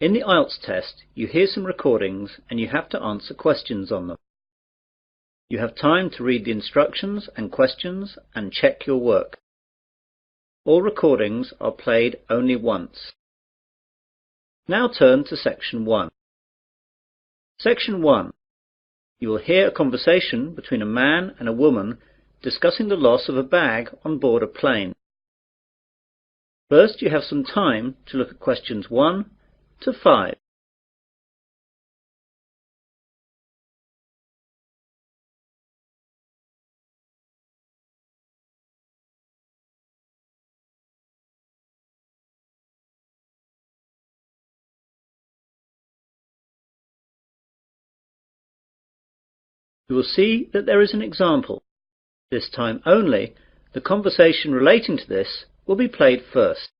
In the IELTS test, you hear some recordings and you have to answer questions on them. You have time to read the instructions and questions and check your work. All recordings are played only once. Now turn to Section 1. Section 1. You will hear a conversation between a man and a woman discussing the loss of a bag on board a plane. First, you have some time to look at questions 1 to 5. You will see that there is an example. This time only, the conversation relating to this will be played first.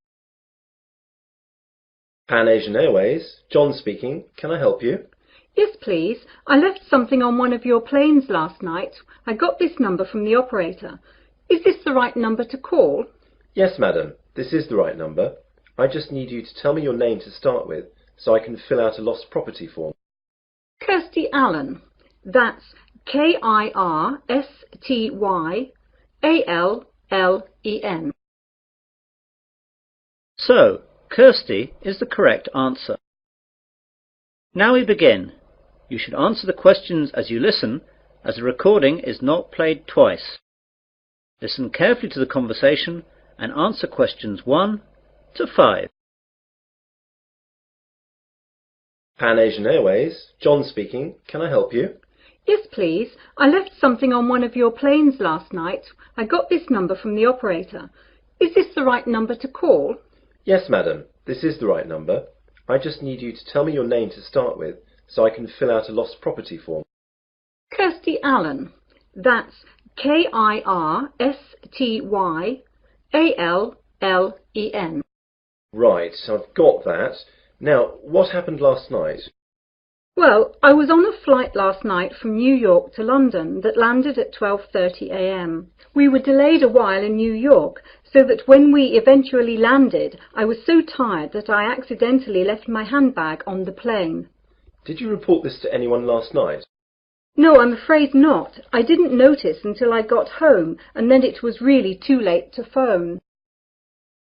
Pan Asian Airways, John speaking. Can I help you? Yes, please. I left something on one of your planes last night. I got this number from the operator. Is this the right number to call? Yes, madam. This is the right number. I just need you to tell me your name to start with, so I can fill out a lost property form. Kirsty Allen. That's Kirstyallen. So, Kirsty is the correct answer. Now we begin. You should answer the questions as you listen, as the recording is not played twice. Listen carefully to the conversation and answer questions 1 to 5. Pan Asian Airways, John speaking. Can I help you? Yes, please. I left something on one of your planes last night. I got this number from the operator. Is this the right number to call? Yes, madam. This is the right number. I just need you to tell me your name to start with, so I can fill out a lost property form. Kirsty Allen. That's Kirstyallen. Right, I've got that. Now, what happened last night? Well, I was on a flight last night from New York to London that landed at 12:30 a.m. We were delayed a while in New York, so that when we eventually landed, I was so tired that I accidentally left my handbag on the plane. Did you report this to anyone last night? No, I'm afraid not. I didn't notice until I got home, and then it was really too late to phone.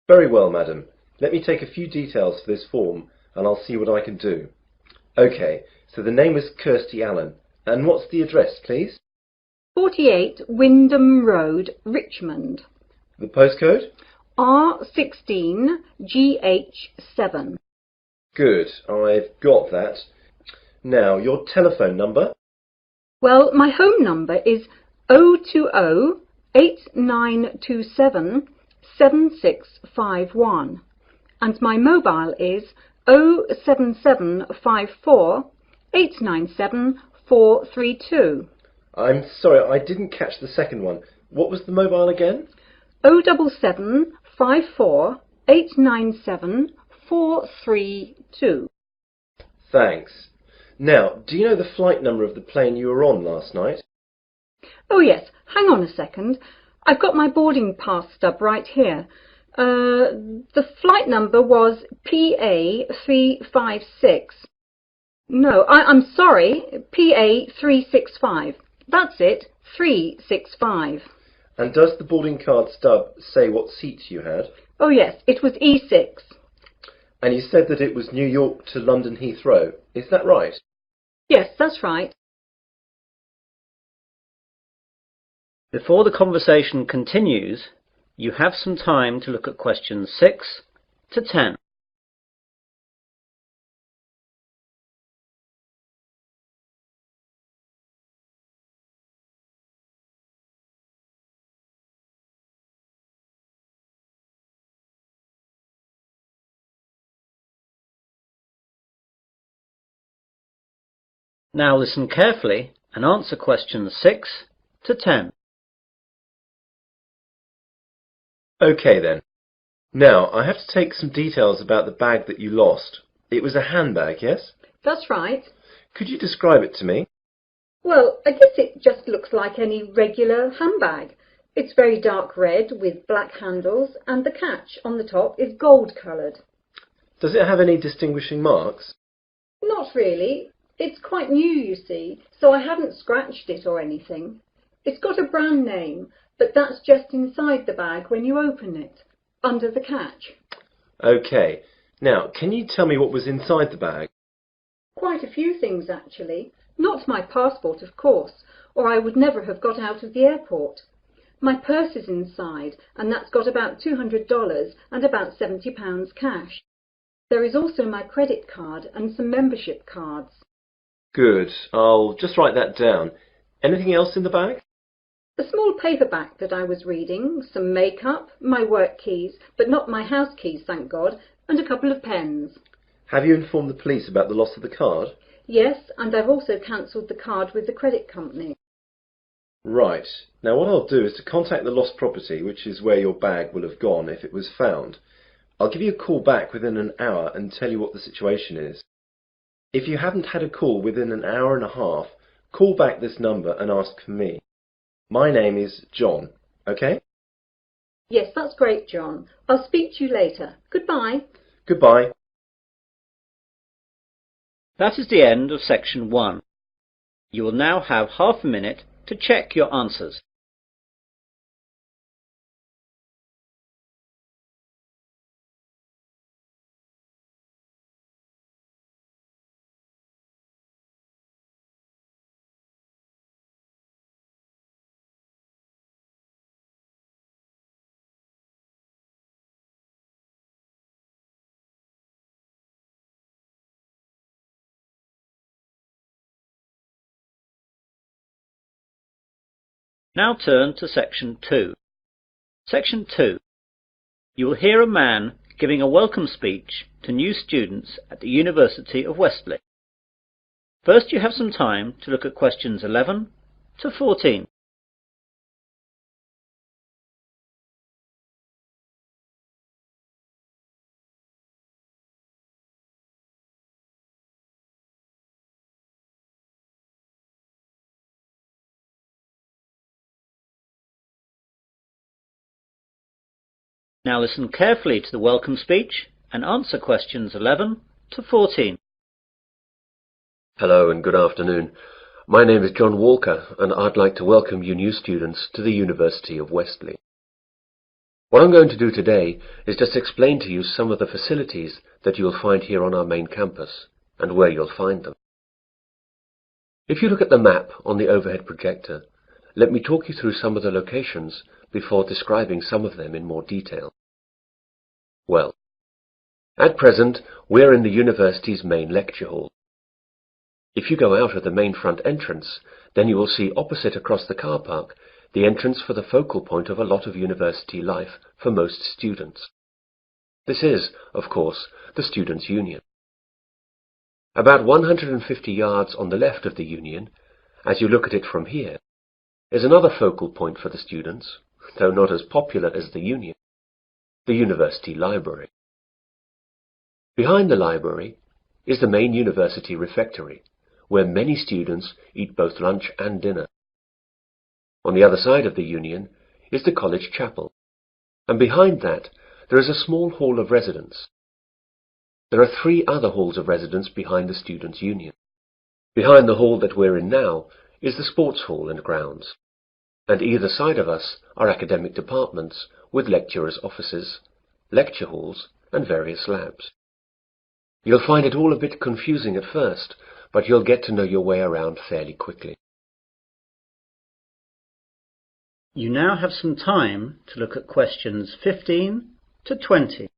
Very well, madam. Let me take a few details for this form, and I'll see what I can do. OK, so the name was Kirsty Allen. And what's the address, please? 48 Wyndham Road, Richmond. The postcode? R16GH7. Good, I've got that. Now, your telephone number? Well, my home number is 020-8927-7651. And my mobile is 07754-897-432. I'm sorry, I didn't catch the second one. What was the mobile again? 07754-897-432. Thanks. Now, do you know the flight number of the plane you were on last night? Oh yes, hang on a second. I've got my boarding pass stub right here. The flight number was PA356. No, I'm sorry, PA365. That's it, 365. And does the boarding card stub say what seat you had? Oh yes, it was E6. And you said that it was New York to London Heathrow. Is that right? Yes, that's right. Before the conversation continues, you have some time to look at questions 6 to 10. Now listen carefully and answer questions 6 to 10. OK then. Now, I have to take some details about the bag that you lost. It was a handbag, yes? That's right. Could you describe it to me? Well, I guess it just looks like any regular handbag. It's very dark red with black handles, and the catch on the top is gold-coloured. Does it have any distinguishing marks? Not really. It's quite new, you see, so I haven't scratched it or anything. It's got a brand name, but that's just inside the bag when you open it, under the catch. OK. Now, can you tell me what was inside the bag? Quite a few things, actually. Not my passport, of course, or I would never have got out of the airport. My purse is inside, and that's got about $200 and about £70 cash. There is also my credit card and some membership cards. Good. I'll just write that down. Anything else in the bag? A small paperback that I was reading, some makeup, my work keys, but not my house keys, thank God, and a couple of pens. Have you informed the police about the loss of the card? Yes, and I've also cancelled the card with the credit company. Right. Now what I'll do is to contact the lost property, which is where your bag will have gone if it was found. I'll give you a call back within an hour and tell you what the situation is. If you haven't had a call within an hour and a half, call back this number and ask for me. My name is John, OK? Yes, that's great, John. I'll speak to you later. Goodbye. Goodbye. That is the end of section 1. You will now have half a minute to check your answers. Now turn to section 2. Section 2. You will hear a man giving a welcome speech to new students at the University of Westley. First, you have some time to look at questions 11 to 14. Now listen carefully to the welcome speech and answer questions 11 to 14. Hello and good afternoon. My name is John Walker and I'd like to welcome you new students to the University of Westley. What I'm going to do today is just explain to you some of the facilities that you'll find here on our main campus and where you'll find them. If you look at the map on the overhead projector, let me talk you through some of the locations before describing some of them in more detail. Well, at present we're in the university's main lecture hall. If you go out of the main front entrance, then you will see opposite across the car park the entrance for the focal point of a lot of university life for most students. This is, of course, the Students' Union. About 150 yards on the left of the Union, as you look at it from here, is another focal point for the students, though not as popular as the Union, the University Library. Behind the library is the main university refectory, where many students eat both lunch and dinner. On the other side of the Union is the college chapel, and behind that there is a small hall of residence. There are 3 other halls of residence behind the Students' Union. Behind the hall that we're in now is the sports hall and grounds, and either side of us are academic departments with lecturers' offices, lecture halls, and various labs. You'll find it all a bit confusing at first, but you'll get to know your way around fairly quickly. You now have some time to look at questions 15 to 20.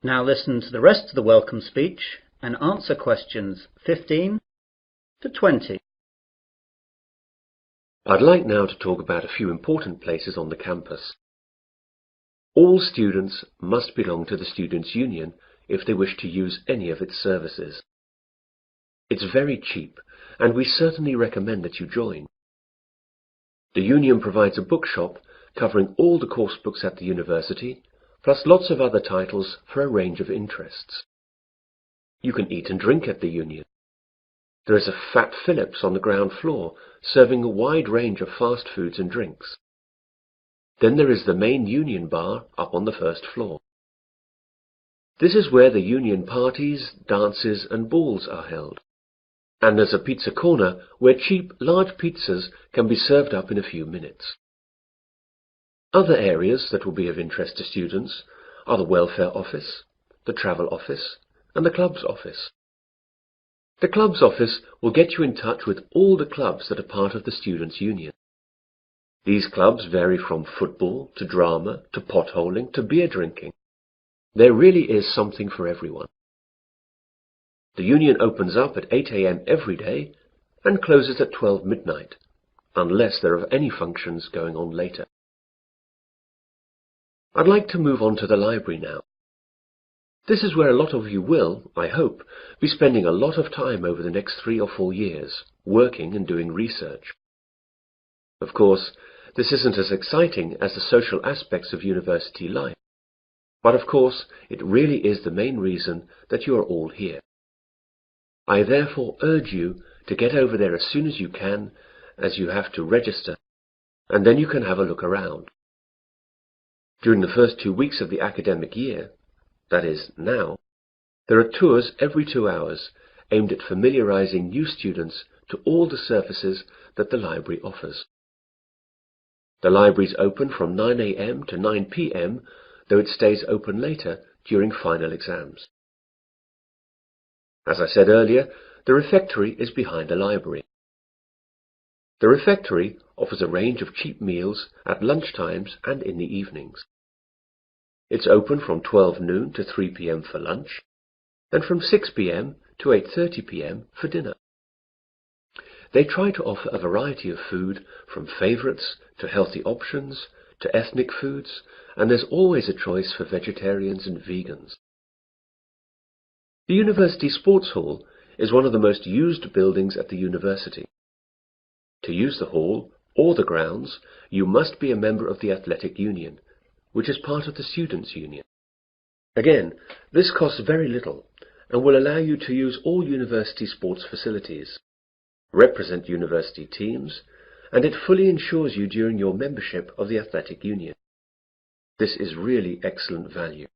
Now listen to the rest of the welcome speech and answer questions 15 to 20. I'd like now to talk about a few important places on the campus. All students must belong to the Students' Union if they wish to use any of its services. It's very cheap, and we certainly recommend that you join. The Union provides a bookshop covering all the course books at the university, plus lots of other titles for a range of interests. You can eat and drink at the Union. There is a Fat Phillips on the ground floor, serving a wide range of fast foods and drinks. Then there is the main Union bar up on the first floor. This is where the Union parties, dances and balls are held. And there's a pizza corner where cheap, large pizzas can be served up in a few minutes. Other areas that will be of interest to students are the welfare office, the travel office, and the club's office. The club's office will get you in touch with all the clubs that are part of the Students' Union. These clubs vary from football to drama to potholing to beer drinking. There really is something for everyone. The Union opens up at 8 a.m. every day and closes at 12 midnight, unless there are any functions going on later. I'd like to move on to the library now. This is where a lot of you will, I hope, be spending a lot of time over the next 3 or 4 years, working and doing research. Of course, this isn't as exciting as the social aspects of university life, but of course, it really is the main reason that you are all here. I therefore urge you to get over there as soon as you can, as you have to register, and then you can have a look around. During the first 2 weeks of the academic year, that is, now, there are tours every 2 hours aimed at familiarizing new students to all the services that the library offers. The library is open from 9 a.m. to 9 p.m., though it stays open later during final exams. As I said earlier, the refectory is behind the library. The refectory offers a range of cheap meals at lunchtimes and in the evenings. It's open from 12 noon to 3 p.m. for lunch, and from 6 p.m. to 8:30 p.m. for dinner. They try to offer a variety of food, from favourites to healthy options to ethnic foods, and there's always a choice for vegetarians and vegans. The University Sports Hall is one of the most used buildings at the university. To use the hall or the grounds, you must be a member of the Athletic Union, which is part of the Students' Union. Again, this costs very little and will allow you to use all university sports facilities, represent university teams, and it fully insures you during your membership of the Athletic Union. This is really excellent value.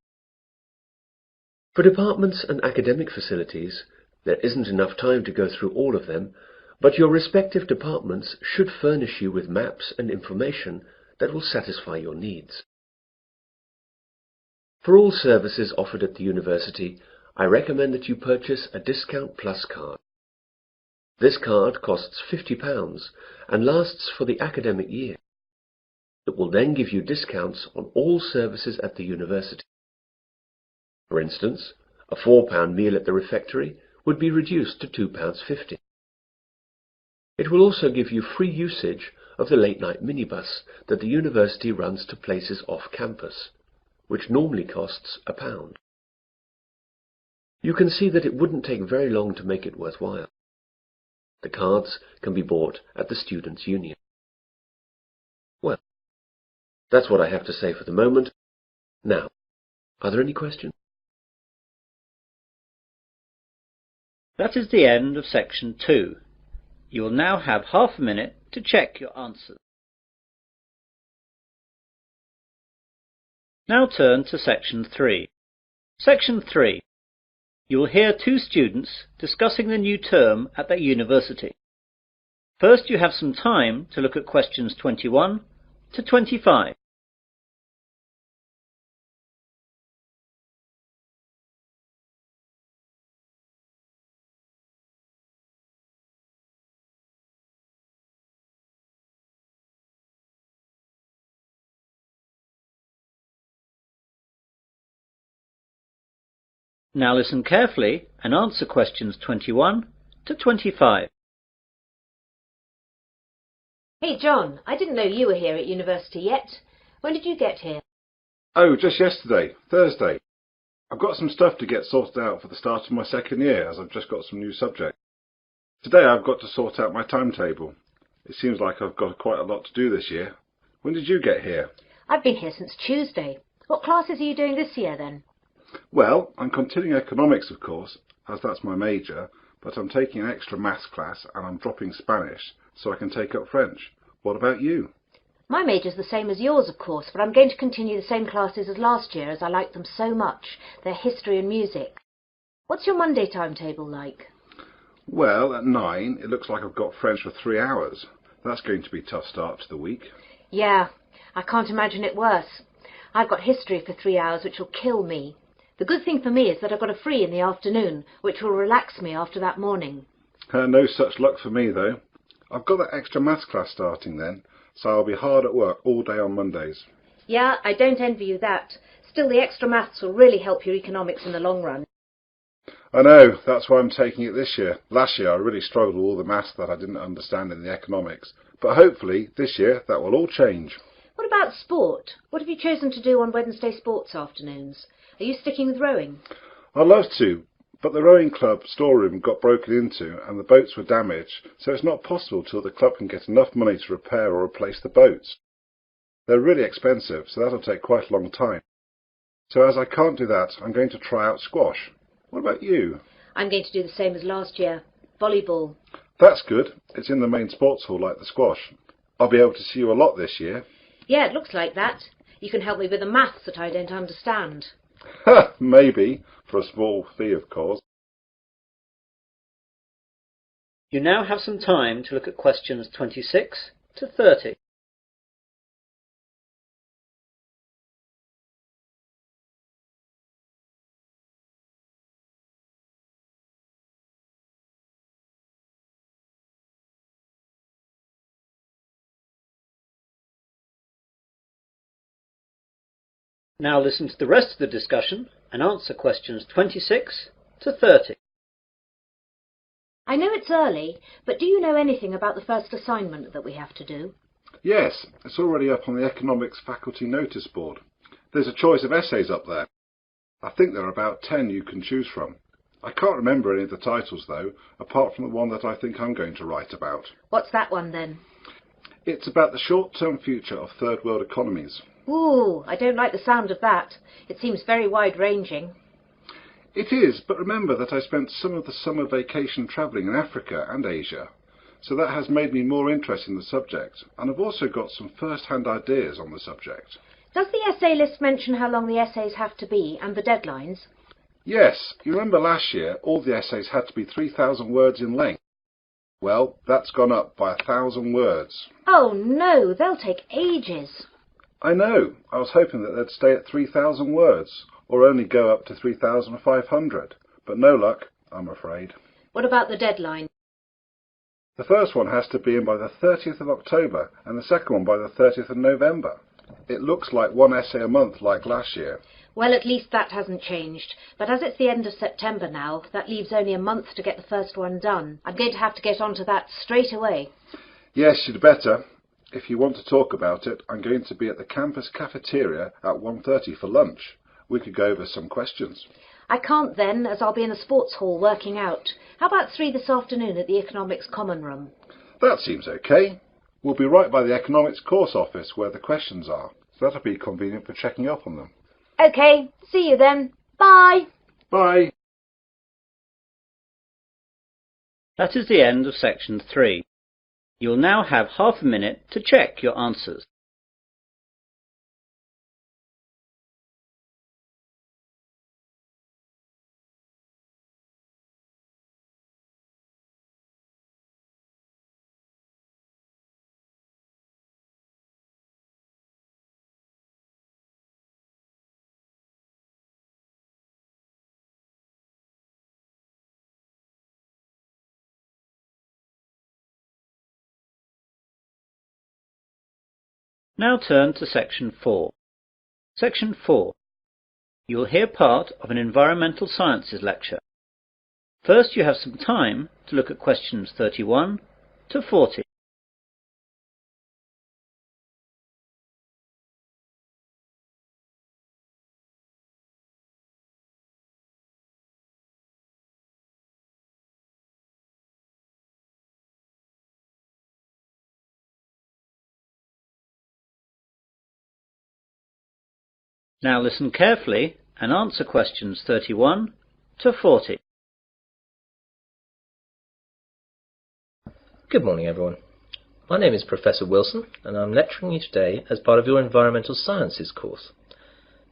For departments and academic facilities, there isn't enough time to go through all of them, but your respective departments should furnish you with maps and information that will satisfy your needs. For all services offered at the university, I recommend that you purchase a Discount Plus card. This card costs £50 and lasts for the academic year. It will then give you discounts on all services at the university. For instance, a £4 meal at the refectory would be reduced to £2.50. It will also give you free usage of the late-night minibus that the university runs to places off campus, which normally costs £1. You can see that it wouldn't take very long to make it worthwhile. The cards can be bought at the Students' Union. Well, that's what I have to say for the moment. Now, are there any questions? That is the end of section 2. You will now have half a minute to check your answers. Now turn to section 3. Section 3. You will hear 2 students discussing the new term at their university. First, you have some time to look at questions 21 to 25. Now listen carefully and answer questions 21 to 25. Hey John, I didn't know you were here at university yet. When did you get here? Oh, just yesterday, Thursday. I've got some stuff to get sorted out for the start of my second year, as I've just got some new subjects. Today I've got to sort out my timetable. It seems like I've got quite a lot to do this year. When did you get here? I've been here since Tuesday. What classes are you doing this year then? Well, I'm continuing economics, of course, as that's my major, but I'm taking an extra maths class and I'm dropping Spanish so I can take up French. What about you? My major's the same as yours, of course, but I'm going to continue the same classes as last year as I like them so much. They're history and music. What's your Monday timetable like? Well, at 9, it looks like I've got French for 3 hours. That's going to be a tough start to the week. Yeah, I can't imagine it worse. I've got history for 3 hours, which will kill me. The good thing for me is that I've got a free in the afternoon, which will relax me after that morning. No such luck for me, though. I've got that extra maths class starting then, so I'll be hard at work all day on Mondays. Yeah, I don't envy you that. Still, the extra maths will really help your economics in the long run. I know, that's why I'm taking it this year. Last year I really struggled with all the maths that I didn't understand in the economics, but hopefully this year that will all change. What about sport? What have you chosen to do on Wednesday sports afternoons? Are you sticking with rowing? I'd love to, but the rowing club storeroom got broken into and the boats were damaged, so it's not possible till the club can get enough money to repair or replace the boats. They're really expensive, so that'll take quite a long time. So as I can't do that, I'm going to try out squash. What about you? I'm going to do the same as last year. Volleyball. That's good. It's in the main sports hall like the squash. I'll be able to see you a lot this year. Yeah, it looks like that. You can help me with the maths that I don't understand. Maybe, for a small fee, of course. You now have some time to look at questions 26 to 30. Now listen to the rest of the discussion and answer questions 26 to 30. I know it's early, but do you know anything about the first assignment that we have to do? Yes, it's already up on the economics faculty notice board. There's a choice of essays up there. I think there are about 10 you can choose from. I can't remember any of the titles though, apart from the one that I think I'm going to write about. What's that one then? It's about the short-term future of third world economies. Ooh, I don't like the sound of that. It seems very wide-ranging. It is, but remember that I spent some of the summer vacation travelling in Africa and Asia, so that has made me more interested in the subject, and I've also got some first-hand ideas on the subject. Does the essay list mention how long the essays have to be and the deadlines? Yes, you remember last year all the essays had to be 3,000 words in length. Well, that's gone up by 1,000 words. Oh no, they'll take ages. I know, I was hoping that they'd stay at 3,000 words, or only go up to 3,500, but no luck, I'm afraid. What about the deadline? The first one has to be in by the 30th of October, and the second one by the 30th of November. It looks like one essay a month like last year. Well, at least that hasn't changed. But as it's the end of September now, that leaves only a month to get the first one done. I'm going to have to get onto that straight away. Yes, you'd better. If you want to talk about it, I'm going to be at the campus cafeteria at 1:30 for lunch. We could go over some questions. I can't then, as I'll be in the sports hall working out. How about 3 this afternoon at the Economics Common Room? That seems okay. We'll be right by the economics course office where the questions are, so that'll be convenient for checking up on them. OK, see you then. Bye. Bye. That is the end of section 3. You'll now have half a minute to check your answers. Now turn to section 4. Section 4. You will hear part of an environmental sciences lecture. First you have some time to look at questions 31 to 40. Now listen carefully and answer questions 31 to 40. Good morning, everyone. My name is Professor Wilson, and I'm lecturing you today as part of your Environmental Sciences course.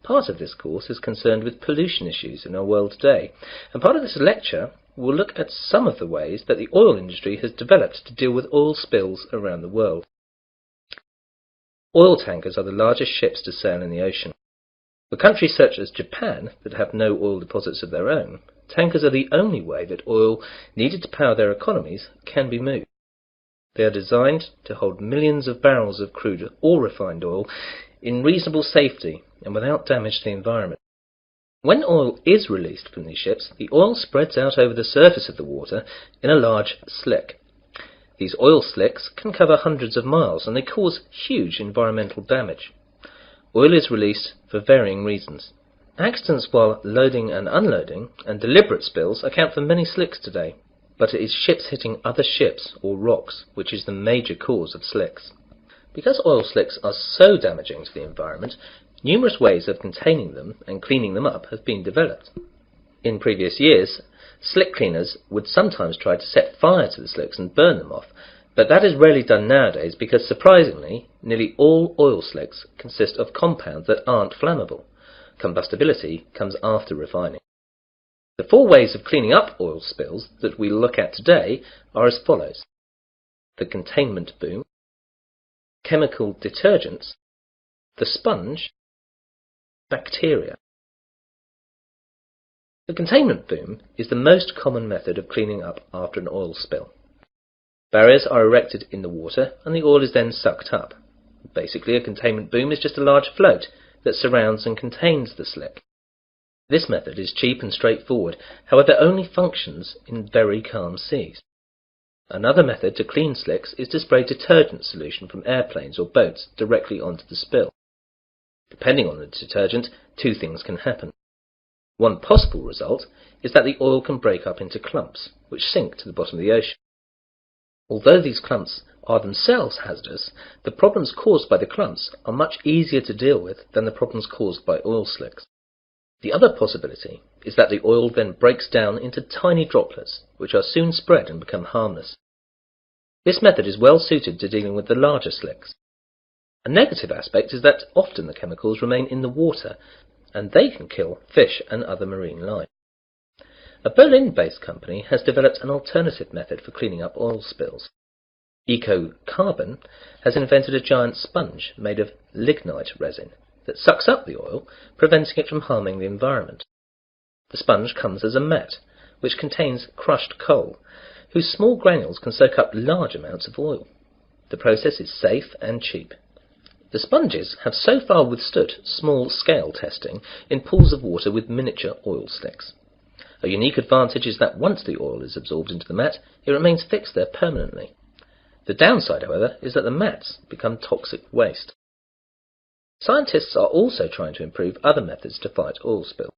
Part of this course is concerned with pollution issues in our world today, and part of this lecture will look at some of the ways that the oil industry has developed to deal with oil spills around the world. Oil tankers are the largest ships to sail in the ocean. For countries such as Japan that have no oil deposits of their own, tankers are the only way that oil needed to power their economies can be moved. They are designed to hold millions of barrels of crude or refined oil in reasonable safety and without damage to the environment. When oil is released from these ships, the oil spreads out over the surface of the water in a large slick. These oil slicks can cover hundreds of miles, and they cause huge environmental damage. Oil is released for varying reasons. Accidents while loading and unloading and deliberate spills account for many slicks today, but it is ships hitting other ships or rocks which is the major cause of slicks. Because oil slicks are so damaging to the environment, numerous ways of containing them and cleaning them up have been developed. In previous years, slick cleaners would sometimes try to set fire to the slicks and burn them off, but that is rarely done nowadays because, surprisingly, nearly all oil slicks consist of compounds that aren't flammable. Combustibility comes after refining. The 4 ways of cleaning up oil spills that we'll look at today are as follows: the containment boom, chemical detergents, the sponge, bacteria. The containment boom is the most common method of cleaning up after an oil spill. Barriers are erected in the water and the oil is then sucked up. Basically, a containment boom is just a large float that surrounds and contains the slick. This method is cheap and straightforward, however only functions in very calm seas. Another method to clean slicks is to spray detergent solution from airplanes or boats directly onto the spill. Depending on the detergent, 2 things can happen. One possible result is that the oil can break up into clumps, which sink to the bottom of the ocean. Although these clumps are themselves hazardous, the problems caused by the clumps are much easier to deal with than the problems caused by oil slicks. The other possibility is that the oil then breaks down into tiny droplets, which are soon spread and become harmless. This method is well suited to dealing with the larger slicks. A negative aspect is that often the chemicals remain in the water, and they can kill fish and other marine life. A Berlin-based company has developed an alternative method for cleaning up oil spills. EcoCarbon has invented a giant sponge made of lignite resin that sucks up the oil, preventing it from harming the environment. The sponge comes as a mat, which contains crushed coal, whose small granules can soak up large amounts of oil. The process is safe and cheap. The sponges have so far withstood small-scale testing in pools of water with miniature oil slicks. A unique advantage is that once the oil is absorbed into the mat, it remains fixed there permanently. The downside, however, is that the mats become toxic waste. Scientists are also trying to improve other methods to fight oil spills.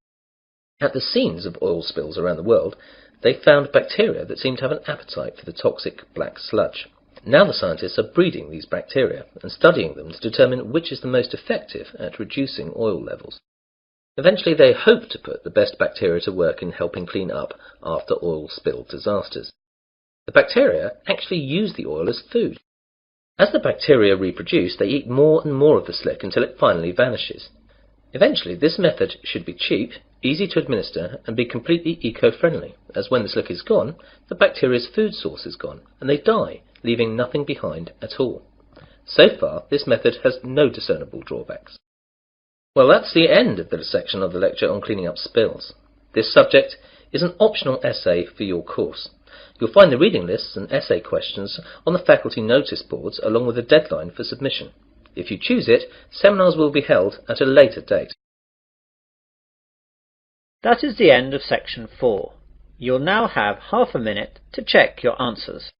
At the scenes of oil spills around the world, they found bacteria that seem to have an appetite for the toxic black sludge. Now the scientists are breeding these bacteria and studying them to determine which is the most effective at reducing oil levels. Eventually they hope to put the best bacteria to work in helping clean up after oil spill disasters. The bacteria actually use the oil as food. As the bacteria reproduce, they eat more and more of the slick until it finally vanishes. Eventually, this method should be cheap, easy to administer, and be completely eco-friendly, as when the slick is gone, the bacteria's food source is gone, and they die, leaving nothing behind at all. So far, this method has no discernible drawbacks. Well, that's the end of the section of the lecture on cleaning up spills. This subject is an optional essay for your course. You'll find the reading lists and essay questions on the faculty notice boards along with a deadline for submission. If you choose it, seminars will be held at a later date. That is the end of section 4. You'll now have half a minute to check your answers.